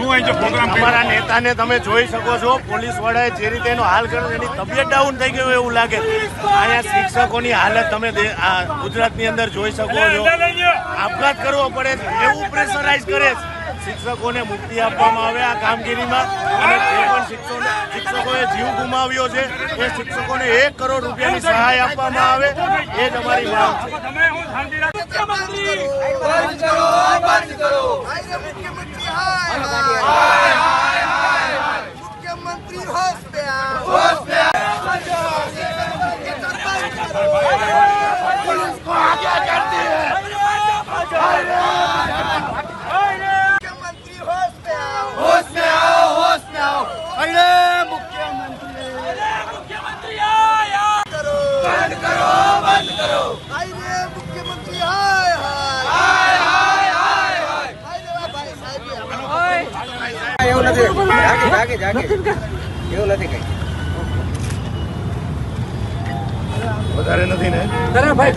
અમારા નેતાને તમે જોઈ શકો છો, પોલીસ વાળાએ જે રીતે એનો હાલ કર્યો એની તબિયત ડાઉન થઈ ગયું એવું લાગે. અહીંયા શિક્ષકોની હાલત તમે ગુજરાતની અંદર જોઈ શકો છો. આપઘાત કરવો પડે એવું પ્રેશરાઇઝ કરે છે. શિક્ષકોને મુક્તિ આપવામાં આવે આ કામગીરીમાં, અને જે પણ શિક્ષકોએ જીવ ગુમાવ્યો છે એ શિક્ષકોને 1 કરોડ રૂપિયાની સહાય આપવામાં આવે, એ જ અમારી માંગ છે. मुख्यमंत्री होश पे आओ। पुलिस को क्या करती है? मुख्यमंत्री होश पे आओ, होश में आओ, होश में आओ। अरे मुख्यमंत्री आया, बंद करो, बंद करो। अरे मुख्यमंत्री हाय हाय हाय हाय हाय भाई साहब એવું નથી. જાગે જાગે એવું નથી કઈ વધારે નથી ને ભાઈ.